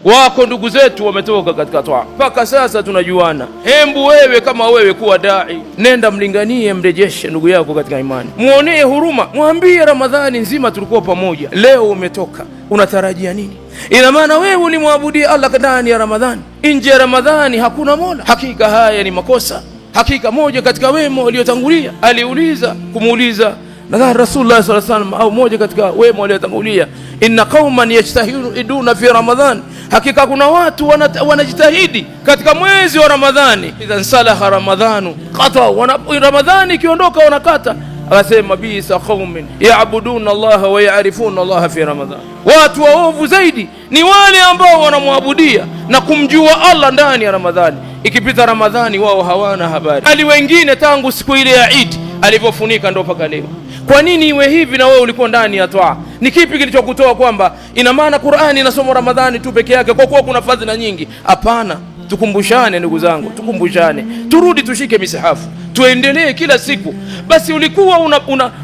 wako ndugu zetu wametoka katika toa, mpaka sasa tunajuana. Hembu wewe kama wewe kuwa dai, nenda mlinganie, mrejeshe ndugu yako katika imani, muonee huruma, mwambie Ramadhani nzima tulikuwa pamoja, leo umetoka, unatarajia nini? Ina maana wewe ulimwabudia Allah ndani ya Ramadhani, nje ya Ramadhani hakuna Mola. Hakika haya ni makosa. Hakika moja katika wema waliotangulia kumuuliza nadhani Rasulullah sallallahu alaihi wasallam, au moja katika wema waliotangulia, inna qauman yajtahiduna fi Ramadhan, hakika kuna watu wanajitahidi katika mwezi wa Ramadhani, idhan salaha ramadhanu qata, Ramadhani ikiondoka wanakata. Akasema bisa qaumin yaabuduna Allah wa yaarifuna Allah fi Ramadhan, watu waovu zaidi ni wale ambao wanamwabudia na kumjua Allah ndani ya Ramadhani. Ikipita Ramadhani wao hawana habari. Ali wengine tangu siku ile ya Eid alivyofunika ndo mpaka leo. Kwa nini iwe hivi na wewe ulikuwa ndani ya toa? Ni kipi kilichokutoa kwamba ina maana Qur'ani inasoma Ramadhani tu peke yake kwa kuwa kuna fadhila nyingi? Hapana, tukumbushane ndugu zangu, tukumbushane, turudi tushike misahafu, tuendelee kila siku. Basi ulikuwa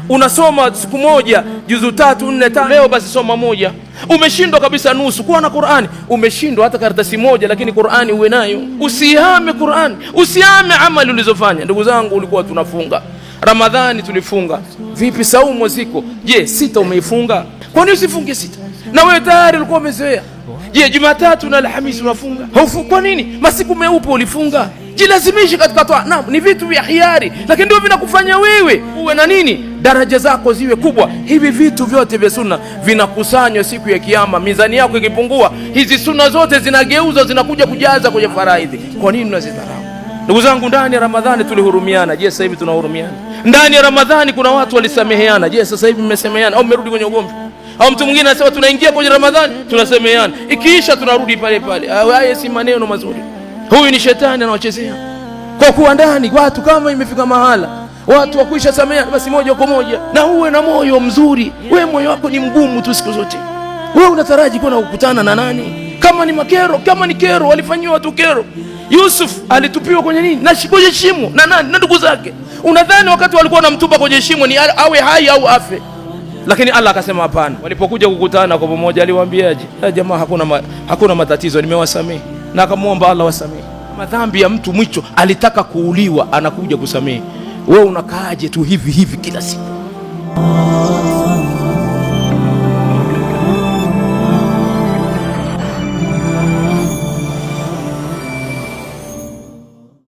unasoma siku moja juzu 3, 4, 5, leo basi soma moja. Umeshindwa kabisa nusu kuwa na Qur'ani, umeshindwa hata karatasi moja, lakini Qur'ani uwe nayo. Usihame Qur'ani, usihame amali ulizofanya. Ndugu zangu, ulikuwa tunafunga Ramadhani, tulifunga vipi? Saumu ziko, je 6 umeifunga? Kwa nini usifunge 6? Na wewe tayari ulikuwa umezoea. Je, Jumatatu na Alhamisi unafunga? Haufungi. Kwa nini? Masiku meupe ulifunga. Jilazimishe katika toa. Naam, ni vitu vya hiari, lakini ndio vinakufanya wewe uwe na nini, daraja zako ziwe kubwa. Hivi vitu vyote vya sunna vinakusanywa siku ya Kiyama. Mizani yako ikipungua, hizi sunna zote zinageuzwa, zinakuja kujaza kwenye faraidhi. Kwa nini unazidharau? Ndugu zangu, ndani ya Ramadhani tulihurumiana. Je, sasa hivi tunahurumiana? Ndani ya Ramadhani kuna watu walisameheana. Je, sasa hivi mmesameheana au mmerudi kwenye ugomvi? Au mtu mwingine anasema tunaingia kwenye Ramadhani tunasameheana, ikiisha tunarudi pale pale. Haya si maneno mazuri. Huyu ni shetani anawachezea. Kwa kuwa ndani watu kama imefika mahala watu wakuisha sameheana, basi moja kwa moja, na uwe na moyo mzuri. Wewe moyo wako ni mgumu tu siku zote. Wewe unataraji kwenda kukutana na nani? Kama ni makero, kama ni kero, walifanyiwa watu kero. Yusuf alitupiwa kwenye nini? Na kwenye shimo na nani? Na ndugu zake. Unadhani wakati walikuwa wanamtupa kwenye shimo ni awe hai au afe? Lakini Allah akasema hapana. Walipokuja kukutana kwa pamoja, aliwaambiaje? Jamaa, hakuna matatizo, nimewasamehe. Na akamwomba Allah wasamehe. Madhambi ya mtu mwicho alitaka kuuliwa, anakuja kusamehe. Wewe unakaaje tu hivi hivi kila siku?